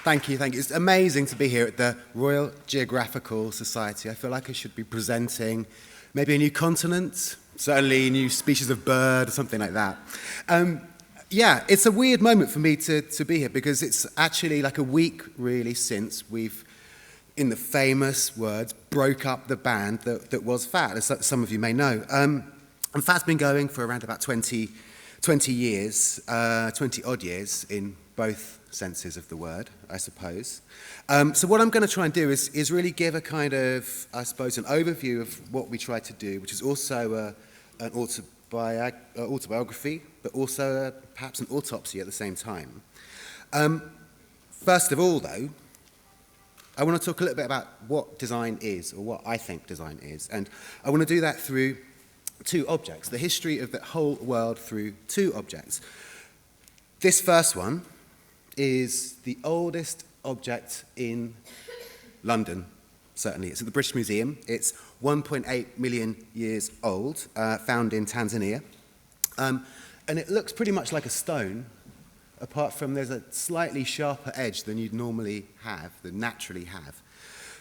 Thank you, thank you. It's amazing to be here at the Royal Geographical Society. I feel like I should be presenting maybe a new continent, certainly a new species of bird, or something like that. Yeah, it's a weird moment for me to be here because it's actually like a week, really, since we've, in the famous words, broke up the band that was FAT, as some of you may know. And FAT's been going for around about 20 years, 20 odd years in both senses of the word, I suppose. So what I'm going to try and do is really give a kind of, I suppose, an overview of what we try to do, which is also an autobiography, but also perhaps an autopsy at the same time. First of all, though, I want to talk a little bit about what design is, or what I think design is. And I want to do that through two objects, the history of the whole world through two objects. This first one is the oldest object in London, certainly. It's at the British Museum. It's 1.8 million years old, found in Tanzania. And it looks pretty much like a stone, apart from there's a slightly sharper edge than you'd normally have, than naturally have.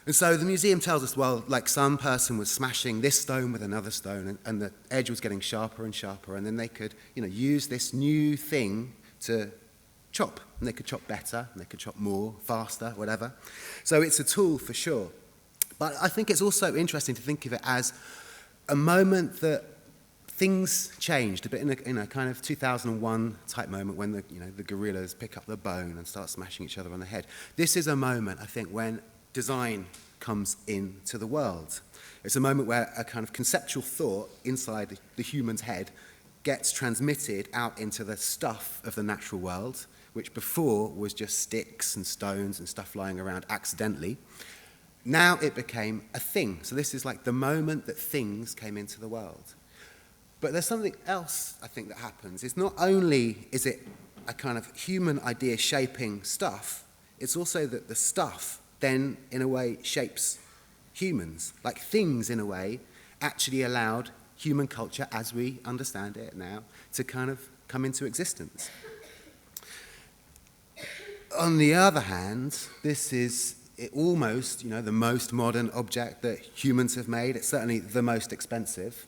And so the museum tells us, well, like some person was smashing this stone with another stone, and the edge was getting sharper and sharper, and then they could, use this new thing to chop. And they could chop better, and they could chop more, faster, whatever. So it's a tool for sure. But I think it's also interesting to think of it as a moment that things changed a bit in a kind of 2001 type moment when the gorillas pick up the bone and start smashing each other on the head. This is a moment, I think, when design comes into the world. It's a moment where a kind of conceptual thought inside the human's head gets transmitted out into the stuff of the natural world, which before was just sticks and stones and stuff lying around accidentally. Now it became a thing. So this is like the moment that things came into the world. But there's something else, I think, that happens. It's not only is it a kind of human idea shaping stuff, it's also that the stuff then, in a way, shapes humans. Like things, in a way, actually allowed human culture, as we understand it now, to kind of come into existence. On the other hand, this is almost, the most modern object that humans have made. It's certainly the most expensive.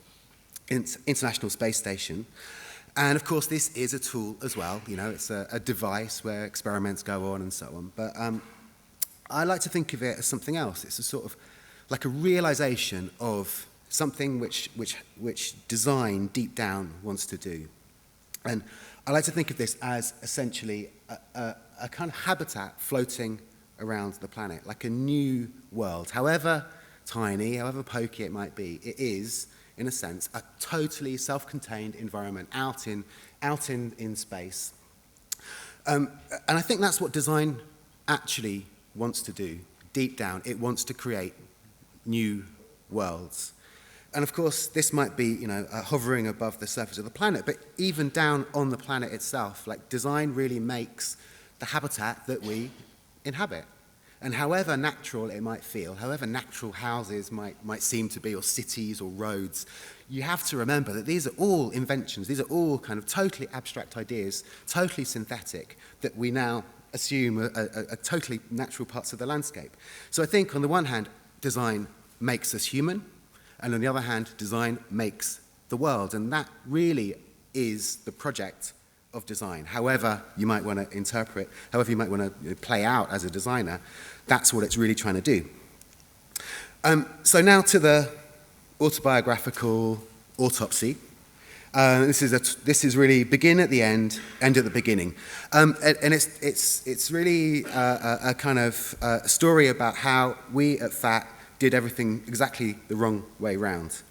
International Space Station. And of course, this is a tool as well. It's a device where experiments go on and so on. But I like to think of it as something else. It's a sort of like a realization of something which design deep down wants to do. And I like to think of this as essentially a kind of habitat floating around the planet, like a new world. However tiny, however pokey it might be, it is, in a sense, a totally self-contained environment out in space. And I think that's what design actually wants to do. Deep down, it wants to create new worlds. And of course, this might be, hovering above the surface of the planet, but even down on the planet itself, like design really makes the habitat that we inhabit. And however natural it might feel, however natural houses might seem to be, or cities or roads, you have to remember that these are all inventions, these are all kind of totally abstract ideas, totally synthetic, that we now assume are totally natural parts of the landscape. So I think on the one hand, design makes us human, and on the other hand, design makes the world. And that really is the project of design. However you might want to interpret, however you might want to play out as a designer, that's what it's really trying to do. So now to the autobiographical autopsy. This is really begin at the end at the beginning. And it's really a kind of story about how we at FAT did everything exactly the wrong way round,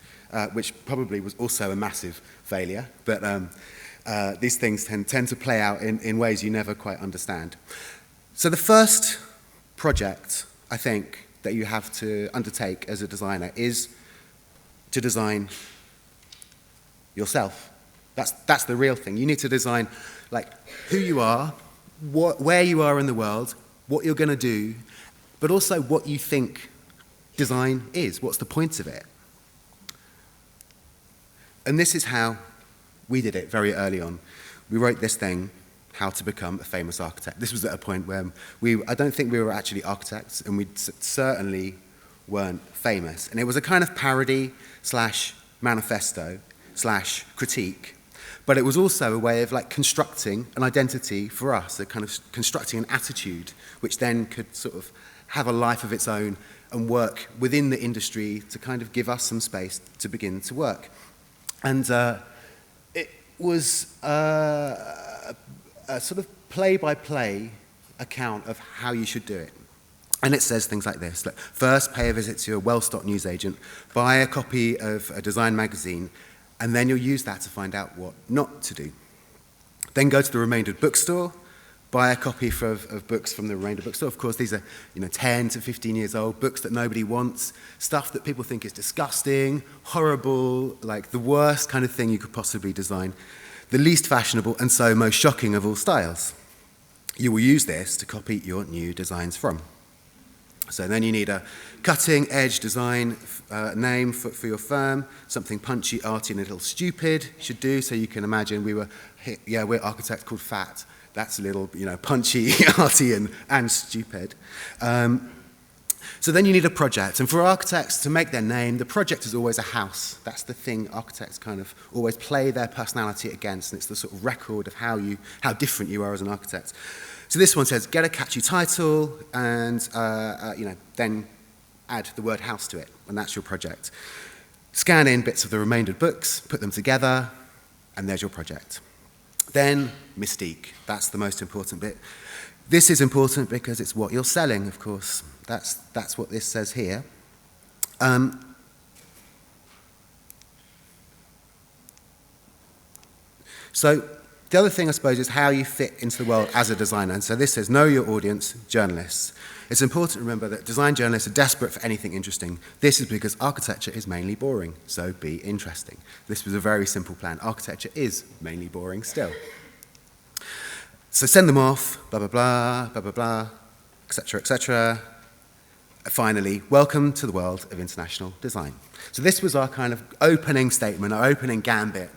which probably was also a massive failure. But these things tend to play out in ways you never quite understand. So the first project, I think, that you have to undertake as a designer is to design yourself. That's the real thing. You need to design like who you are, where you are in the world, what you're going to do, but also what you think design is. What's the point of it? And this is how we did it very early on. We wrote this thing how to become a famous architect. This was at a point where I don't think we were actually architects, and we certainly weren't famous. And it was a kind of parody slash manifesto slash critique, but it was also a way of like constructing an identity for us, a kind of constructing an attitude, which then could sort of have a life of its own and work within the industry to kind of give us some space to begin to work. And it was a sort of play-by-play account of how you should do it. And it says things like this: like, first, pay a visit to a well-stocked newsagent, buy a copy of a design magazine, and then you'll use that to find out what not to do. Then go to the Remaindered bookstore, buy a copy of books from the Remaindered bookstore. Of course, these are 10 to 15 years old, books that nobody wants, stuff that people think is disgusting, horrible, like the worst kind of thing you could possibly design, the least fashionable and so most shocking of all styles. You will use this to copy your new designs from. So then you need a cutting-edge design name for your firm, something punchy, arty, and a little stupid should do. So you can imagine we're architects called Fat. That's a little, punchy, arty, and stupid. So then you need a project. And for architects to make their name, the project is always a house. That's the thing architects kind of always play their personality against, and it's the sort of record of how different you are as an architect. So this one says, get a catchy title, and then add the word house to it, and that's your project. Scan in bits of the Remaindered books, put them together, and there's your project. Then mystique. That's the most important bit. This is important because it's what you're selling, of course. That's what this says here. So the other thing, I suppose, is how you fit into the world as a designer. And so this says, know your audience, journalists. It's important to remember that design journalists are desperate for anything interesting. This is because architecture is mainly boring, so be interesting. This was a very simple plan. Architecture is mainly boring still. So send them off, blah, blah, blah, blah, blah, blah, etc., etc. Finally, welcome to the world of international design. So this was our kind of opening statement, our opening gambit.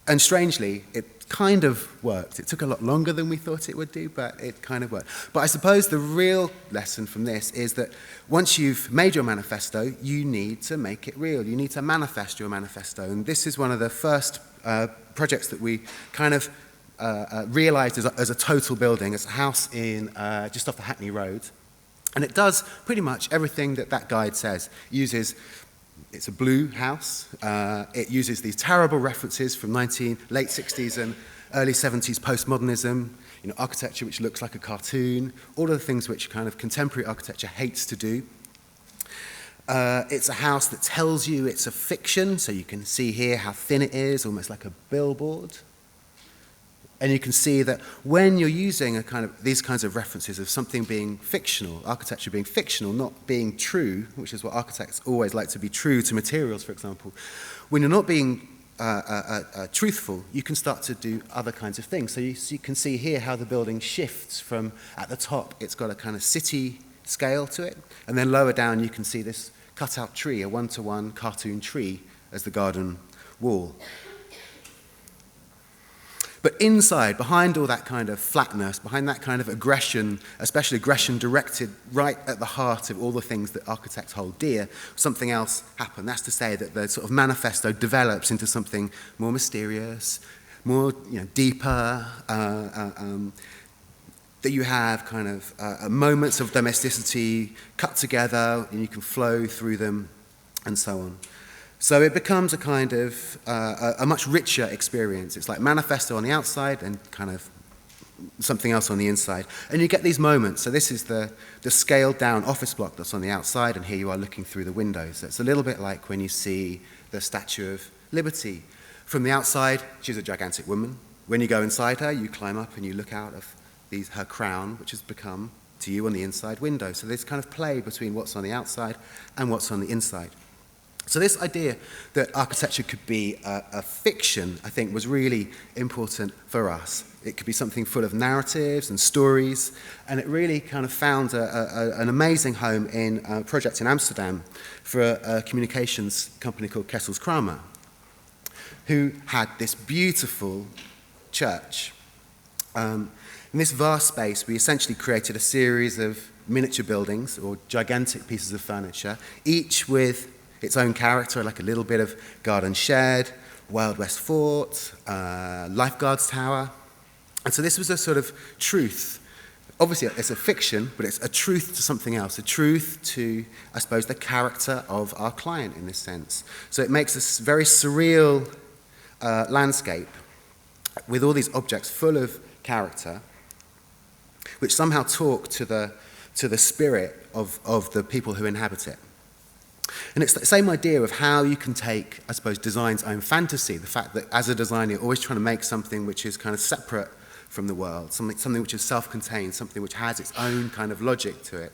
And strangely, it kind of worked. It took a lot longer than we thought it would do, but it kind of worked. But I suppose the real lesson from this is that once you've made your manifesto, you need to make it real. You need to manifest your manifesto. And this is one of the first projects that we kind of realized as a total building. It's a house in just off the Hackney Road. And it does pretty much everything that guide says. It's a blue house. It uses these terrible references from late 60s and early 70s postmodernism, architecture which looks like a cartoon, all of the things which kind of contemporary architecture hates to do. It's a house that tells you it's a fiction, so you can see here how thin it is, almost like a billboard. And you can see that when you're using these kinds of references of something being fictional, architecture being fictional, not being true, which is what architects always like to be true to materials, for example, when you're not being truthful, you can start to do other kinds of things. So you can see here how the building shifts from, at the top, it's got a kind of city scale to it, and then lower down you can see this cut-out tree, a one-to-one cartoon tree as the garden wall. But inside, behind all that kind of flatness, behind that kind of aggression, especially aggression directed right at the heart of all the things that architects hold dear, something else happened. That's to say that the sort of manifesto develops into something more mysterious, more deeper, that you have kind of moments of domesticity cut together, and you can flow through them, and so on. So it becomes a kind of a much richer experience. It's like manifesto on the outside and kind of something else on the inside. And you get these moments. So this is the scaled down office block that's on the outside, and here you are looking through the windows. So it's a little bit like when you see the Statue of Liberty. From the outside, she's a gigantic woman. When you go inside her, you climb up and you look out of her crown, which has become, to you, on the inside window. So there's kind of play between what's on the outside and what's on the inside. So this idea that architecture could be a fiction, I think, was really important for us. It could be something full of narratives and stories, and it really kind of found an amazing home in a project in Amsterdam for a communications company called Kessels Kramer, who had this beautiful church In this vast space, we essentially created a series of miniature buildings or gigantic pieces of furniture, each with its own character, like a little bit of garden shed, Wild West fort, lifeguards tower. And so this was a sort of truth. Obviously, it's a fiction, but it's a truth to something else, a truth to, I suppose, the character of our client in this sense. So it makes this very surreal landscape with all these objects full of character, which somehow talk to the spirit of the people who inhabit it. And it's the same idea of how you can take, I suppose, design's own fantasy, the fact that as a designer you're always trying to make something which is kind of separate from the world, something which is self-contained, something which has its own kind of logic to it.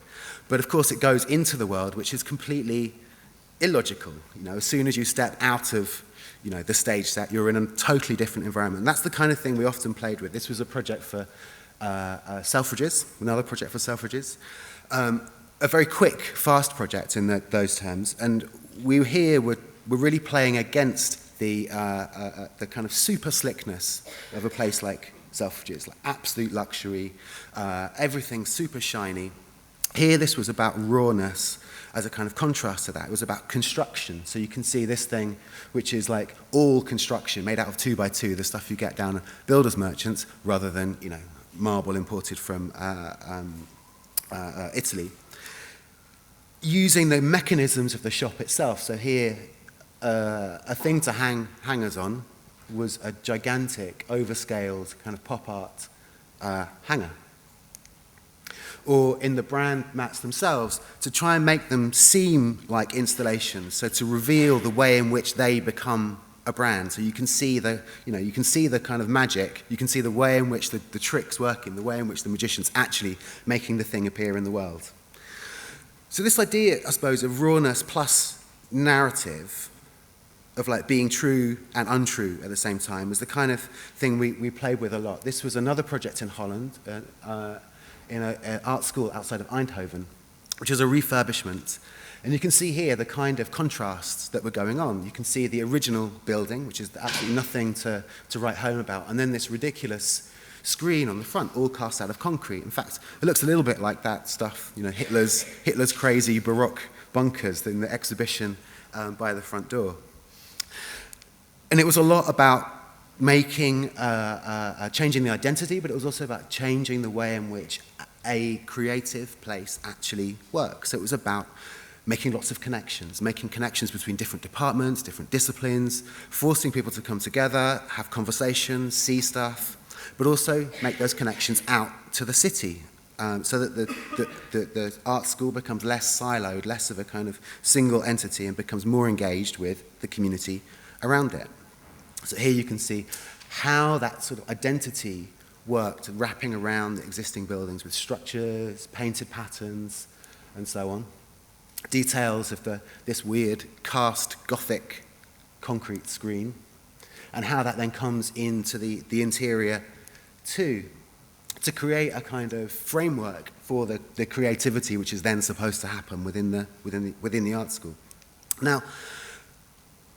But of course it goes into the world, which is completely illogical. You know, as soon as you step out of, you know, the stage set, you're in a totally different environment. And that's the kind of thing we often played with. This was a project for Selfridges, another project for Selfridges. A very quick, fast project in those terms. And we here were really playing against the kind of super slickness of a place like Selfridges, like absolute luxury, everything super shiny. Here this was about rawness as a kind of contrast to that. It was about construction. So you can see this thing, which is like all construction, made out of 2x2, the stuff you get down at builders merchants, rather than, you know, marble imported from Italy. Using the mechanisms of the shop itself. So here, a thing to hang hangers on was a gigantic, overscaled kind of pop art hanger. Or in the brand mats themselves, to try and make them seem like installations, so to reveal the way in which they become a brand. So you can see the, you know, you can see the kind of magic, you can see the way in which the trick's working, the way in which the magician's actually making the thing appear in the world. So this idea, I suppose, of rawness plus narrative, of like being true and untrue at the same time, was the kind of thing we played with a lot. This was another project in Holland, in an art school outside of Eindhoven, which is a refurbishment. And you can see here the kind of contrasts that were going on. You can see the original building, which is absolutely nothing to write home about, and then this ridiculous screen on the front, all cast out of concrete. In fact, it looks a little bit like that stuff, you know, Hitler's crazy Baroque bunkers in the exhibition by the front door. And it was a lot about making, changing the identity, but it was also about changing the way in which a creative place actually works. So it was about making lots of connections, making connections between different departments, different disciplines, forcing people to come together, have conversations, see stuff, but also make those connections out to the city, so that the art school becomes less siloed, less of a kind of single entity, and becomes more engaged with the community around it. So here you can see how that sort of identity worked, wrapping around the existing buildings with structures, painted patterns, and so on. Details of this weird cast Gothic concrete screen, and how that then comes into the interior too, to create a kind of framework for the creativity which is then supposed to happen within the art school. Now,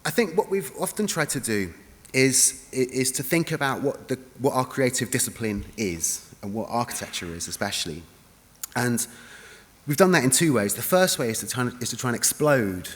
I think what we've often tried to do is to think about what our creative discipline is, and what architecture is especially. And we've done that in two ways. The first way is to try and explode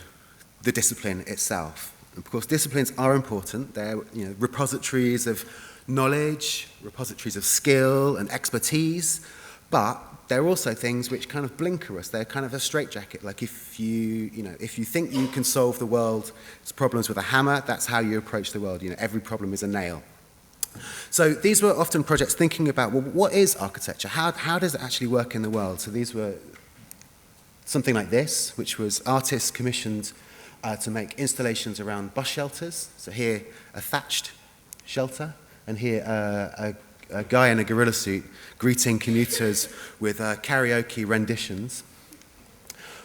the discipline itself. Of course, disciplines are important. They're, you know, repositories of knowledge, repositories of skill and expertise, but they're also things which kind of blinker us. They're kind of a straitjacket. Like if you think you can solve the world's problems with a hammer, that's how you approach the world. You know, every problem is a nail. So these were often projects thinking about, well, what is architecture? How does it actually work in the world? So these were something like this, which was artists commissioned to make installations around bus shelters. So here, a thatched shelter, and here a guy in a gorilla suit greeting commuters with karaoke renditions.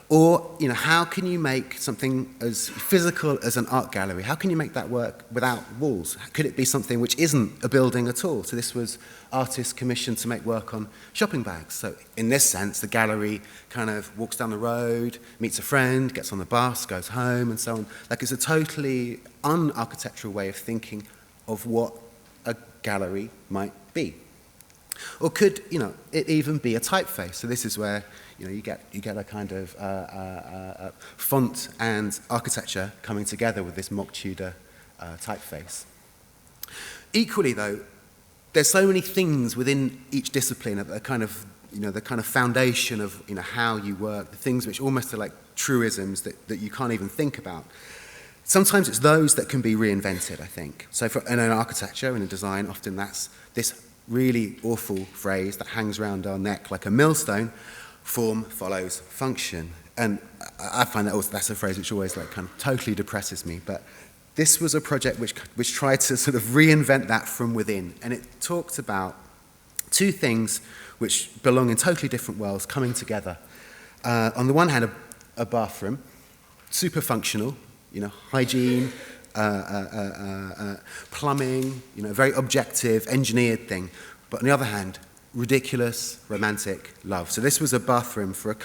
Or, you know, how can you make something as physical as an art gallery? How can you make that work without walls? Could it be something which isn't a building at all? So this was artists commissioned to make work on shopping bags. So in this sense, the gallery kind of walks down the road, meets a friend, gets on the bus, goes home, and so on. Like, it's a totally un-architectural way of thinking of what a gallery might be. Or could, it even be a typeface? So this is where, you get a kind of font and architecture coming together with this mock Tudor typeface. Equally, though, there's so many things within each discipline that are kind of, the kind of foundation of, how you work, the things which almost are like truisms that you can't even think about. Sometimes it's those that can be reinvented, I think. So in an architecture, in a design, often that's this really awful phrase that hangs around our neck like a millstone: form follows function. And I find that's a phrase which always kind of totally depresses me. But this was a project which tried to sort of reinvent that from within. And it talked about two things which belong in totally different worlds coming together. On the one hand, a bathroom, super functional, hygiene, plumbing, very objective, engineered thing. But on the other hand, ridiculous, romantic love. So this was a bathroom for a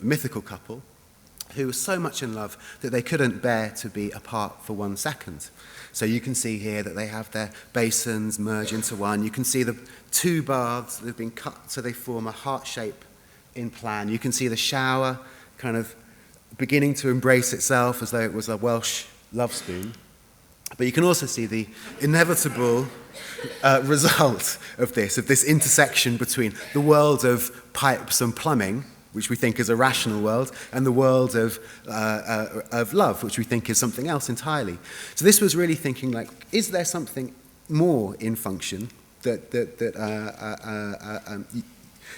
mythical couple, who was so much in love that they couldn't bear to be apart for 1 second. So you can see here that they have their basins merge into one. You can see the two baths that have been cut so they form a heart shape in plan. You can see the shower kind of beginning to embrace itself as though it was a Welsh love spoon. But you can also see the inevitable result of this intersection between the world of pipes and plumbing, which we think is a rational world, and the world of love, which we think is something else entirely. So this was really thinking, is there something more in function that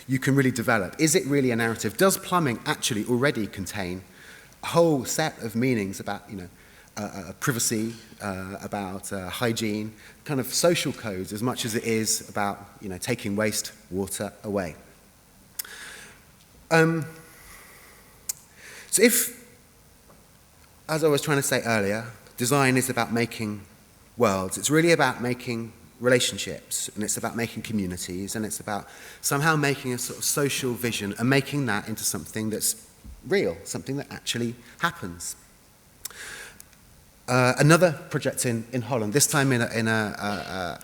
you can really develop? Is it really a narrative? Does plumbing actually already contain a whole set of meanings about, privacy, about hygiene, kind of social codes, as much as it is about, taking waste water away? So if, as I was trying to say earlier, design is about making worlds, it's really about making relationships, and it's about making communities, and it's about somehow making a sort of social vision and making that into something that's real, something that actually happens. Another project in Holland, this time in a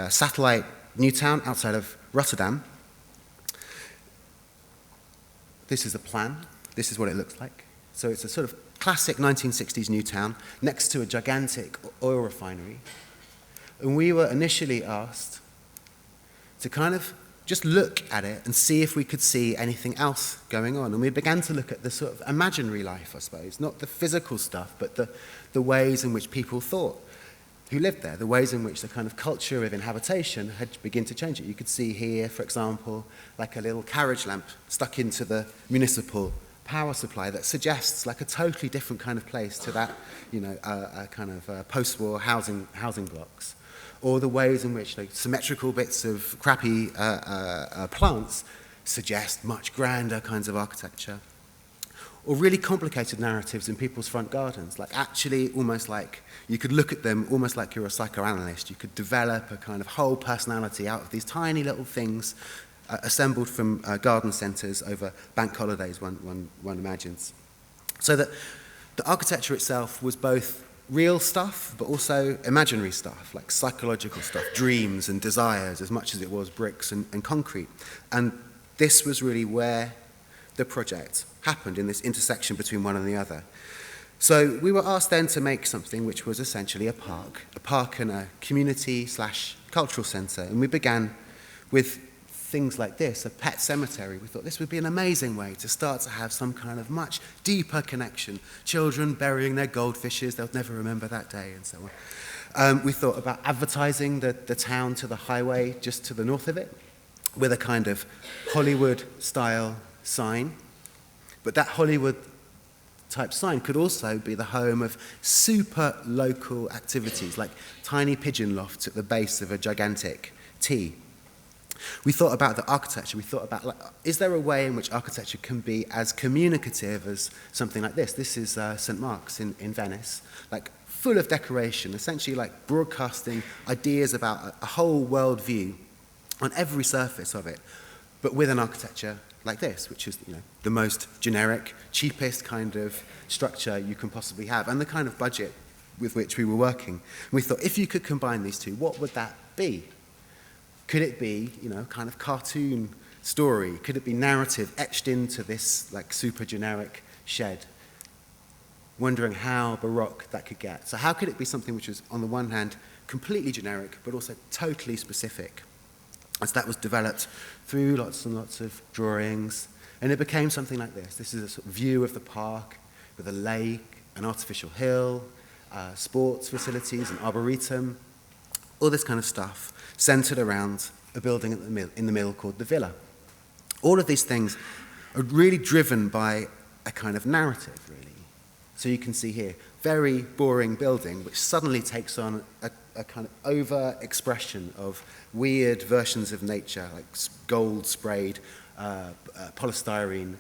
satellite new town outside of Rotterdam. This is a plan. This is what it looks like. So it's a sort of classic 1960s new town next to a gigantic oil refinery. And we were initially asked to kind of just look at it and see if we could see anything else going on. And we began to look at the sort of imaginary life, I suppose, not the physical stuff, but the ways in which people thought who lived there, the ways in which the kind of culture of inhabitation had begun to change it. You could see here, for example, like a little carriage lamp stuck into the municipal power supply that suggests like a totally different kind of place to that, kind of post-war housing blocks. Or the ways in which symmetrical bits of crappy plants suggest much grander kinds of architecture. Or really complicated narratives in people's front gardens, actually almost like you could look at them almost like you're a psychoanalyst. You could develop a kind of whole personality out of these tiny little things assembled from garden centres over bank holidays, one imagines. So that the architecture itself was both real stuff, but also imaginary stuff, like psychological stuff, dreams and desires, as much as it was bricks and concrete. And this was really where the project happened, in this intersection between one and the other. So we were asked then to make something which was essentially a park and a community/cultural centre. And we began with things like this, a pet cemetery. We thought this would be an amazing way to start to have some kind of much deeper connection. Children burying their goldfishes, they'll never remember that day, and so on. We thought about advertising the town to the highway just to the north of it with a kind of Hollywood-style sign. But that Hollywood-type sign could also be the home of super local activities, like tiny pigeon lofts at the base of a gigantic T. We thought about the architecture. We thought about, is there a way in which architecture can be as communicative as something like this? This is St. Mark's in Venice, full of decoration, essentially broadcasting ideas about a whole world view on every surface of it, but with an architecture like this, which is the most generic, cheapest kind of structure you can possibly have, and the kind of budget with which we were working. And we thought, if you could combine these two, what would that be? Could it be, kind of cartoon story? Could it be narrative etched into this like super generic shed? Wondering how baroque that could get. So how could it be something which was, on the one hand, completely generic, but also totally specific? As that was developed through lots and lots of drawings, and it became something like this. This is a sort of view of the park with a lake, an artificial hill, sports facilities, an arboretum, all this kind of stuff centered around a building in the middle called the Villa. All of these things are really driven by a kind of narrative, really. So you can see here, very boring building, which suddenly takes on a kind of over-expression of weird versions of nature, like gold-sprayed polystyrene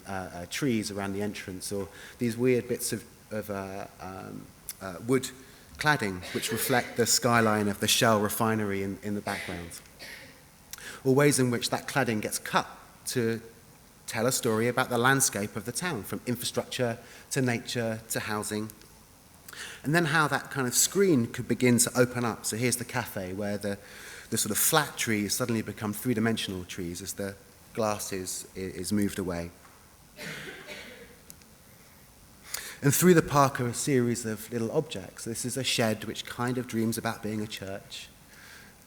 trees around the entrance, or these weird bits of wood cladding which reflect the skyline of the Shell refinery in the background. Or ways in which that cladding gets cut to tell a story about the landscape of the town, from infrastructure to nature to housing. And then how that kind of screen could begin to open up. So here's the cafe where the sort of flat trees suddenly become three-dimensional trees as the glass is moved away. And through the park are a series of little objects. This is a shed which kind of dreams about being a church,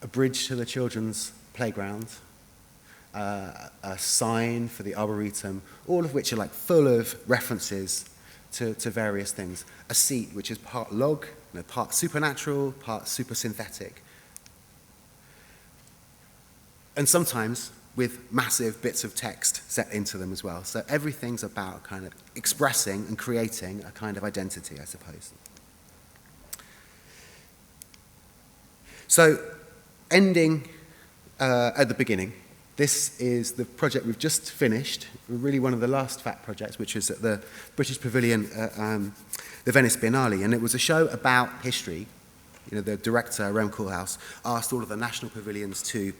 a bridge to the children's playground, a sign for the arboretum, all of which are like full of references to various things. A seat which is part log, part supernatural, part super synthetic. And sometimes with massive bits of text set into them as well. So everything's about kind of expressing and creating a kind of identity, I suppose. So ending at the beginning, this is the project we've just finished, really one of the last FAT projects, which was at the British Pavilion at the Venice Biennale. And it was a show about history. The director, Rem Koolhaas, asked all of the national pavilions to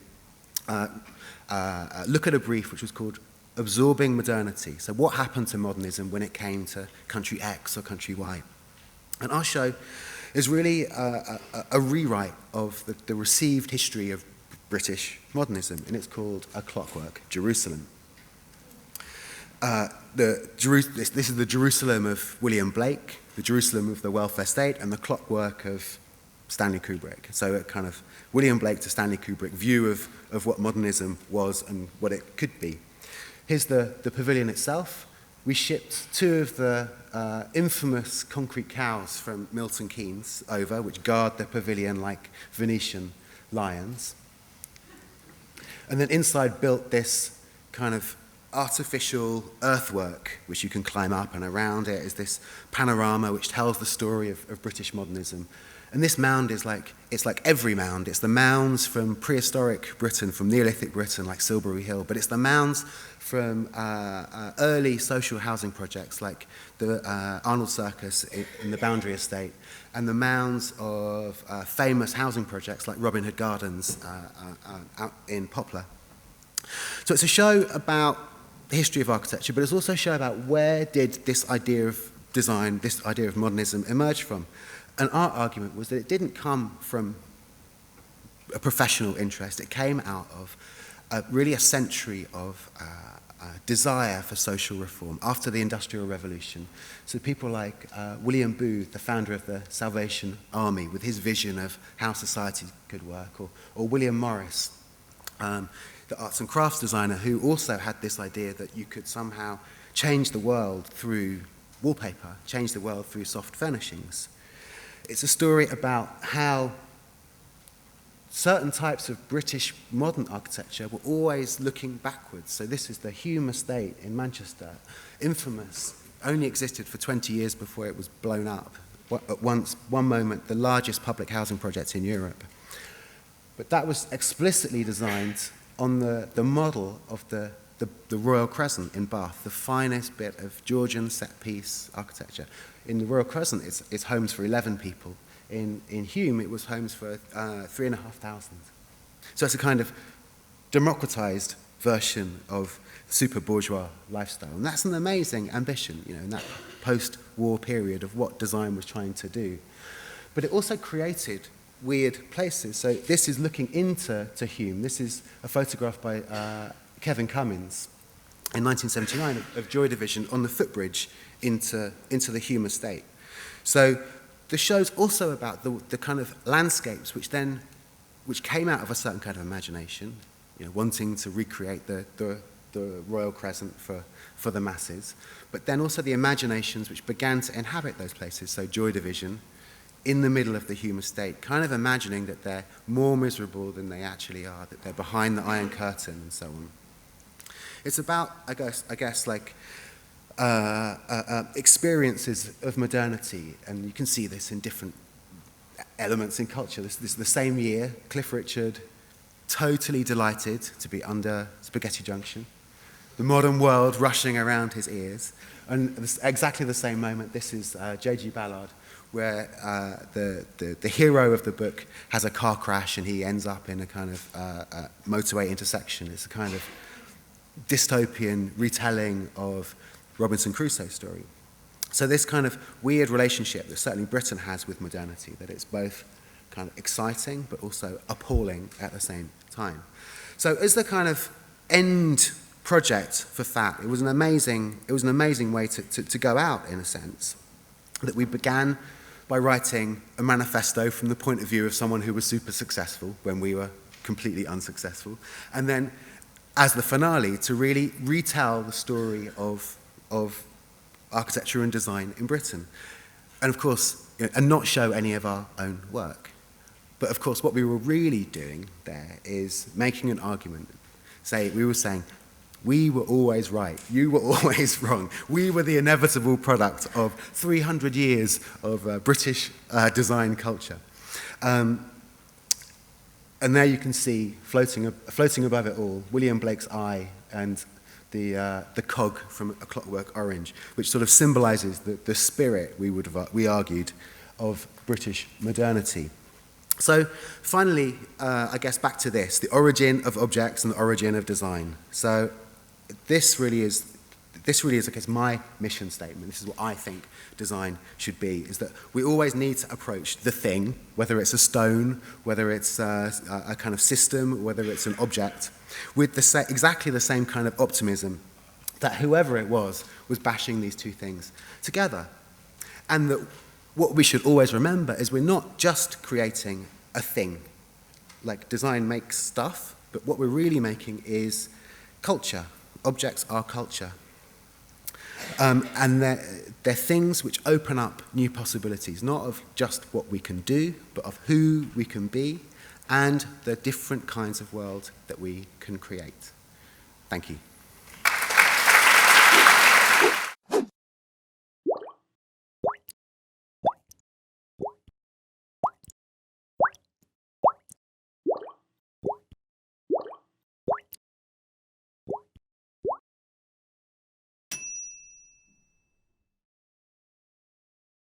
look at a brief which was called Absorbing Modernity. So what happened to modernism when it came to country X or country Y? And our show is really a rewrite of the received history of British modernism, and it's called A Clockwork Jerusalem. This is the Jerusalem of William Blake, the Jerusalem of the welfare state, and the clockwork of Stanley Kubrick. So a kind of William Blake to Stanley Kubrick view of what modernism was and what it could be. Here's the pavilion itself. We shipped two of the infamous concrete cows from Milton Keynes over, which guard the pavilion like Venetian lions. And then inside built this kind of artificial earthwork, which you can climb up, and around it is this panorama which tells the story of British modernism. And this mound is it's like every mound. It's the mounds from prehistoric Britain, from Neolithic Britain, like Silbury Hill, but it's the mounds from early social housing projects like the Arnold Circus in the Boundary Estate, and the mounds of famous housing projects like Robin Hood Gardens out in Poplar. So it's a show about the history of architecture, but it's also a show about where did this idea of design, this idea of modernism emerge from. And our argument was that it didn't come from a professional interest. It came out of really a century of desire for social reform after the Industrial Revolution. So people like William Booth, the founder of the Salvation Army, with his vision of how society could work, or William Morris, the arts and crafts designer, who also had this idea that you could somehow change the world through wallpaper, change the world through soft furnishings. It's a story about how certain types of British modern architecture were always looking backwards. So this is the Hume Estate in Manchester, infamous, only existed for 20 years before it was blown up. At one moment, the largest public housing project in Europe. But that was explicitly designed on the model of the Royal Crescent in Bath, the finest bit of Georgian set-piece architecture. In the Royal Crescent, it's homes for 11 people. In Hume, it was homes for 3,500. So it's a kind of democratized version of super bourgeois lifestyle. And that's an amazing ambition, in that post-war period of what design was trying to do. But it also created weird places. So this is looking into Hume. This is a photograph by Kevin Cummins in 1979 of Joy Division on the footbridge into the Hume estate. So the show's also about the kind of landscapes which came out of a certain kind of imagination, wanting to recreate the royal crescent for the masses, but then also the imaginations which began to inhabit those places. So Joy Division, in the middle of the Hume estate, kind of imagining that they're more miserable than they actually are, that they're behind the Iron Curtain and so on. It's about, I guess like experiences of modernity, and you can see this in different elements in culture. This is the same year, Cliff Richard, totally delighted to be under Spaghetti Junction, the modern world rushing around his ears, and exactly the same moment, this is J.G. Ballard, where the hero of the book has a car crash and he ends up in a kind of motorway intersection. It's a kind of dystopian retelling of Robinson Crusoe's story. So this kind of weird relationship that certainly Britain has with modernity, that it's both kind of exciting but also appalling at the same time. So as the kind of end project for FAT, it was an amazing way to go out, in a sense, that we began by writing a manifesto from the point of view of someone who was super successful when we were completely unsuccessful, and then as the finale to really retell the story of architecture and design in Britain, and of course, and not show any of our own work. But of course, what we were really doing there is making an argument. We were saying, we were always right, you were always wrong. We were the inevitable product of 300 years of British design culture. And there you can see, floating above it all, William Blake's eye and the cog from A Clockwork Orange, which sort of symbolizes the spirit, we argued, of British modernity. So finally, I guess back to this, the origin of objects and the origin of design. So this really is, I guess, my mission statement. This is what I think design should be, is that we always need to approach the thing, whether it's a stone, whether it's a kind of system, whether it's an object, with exactly the same kind of optimism that whoever it was bashing these two things together. And that what we should always remember is we're not just creating a thing, like design makes stuff, but what we're really making is culture. Objects are culture. And they're things which open up new possibilities, not of just what we can do, but of who we can be and the different kinds of world that we can create. Thank you.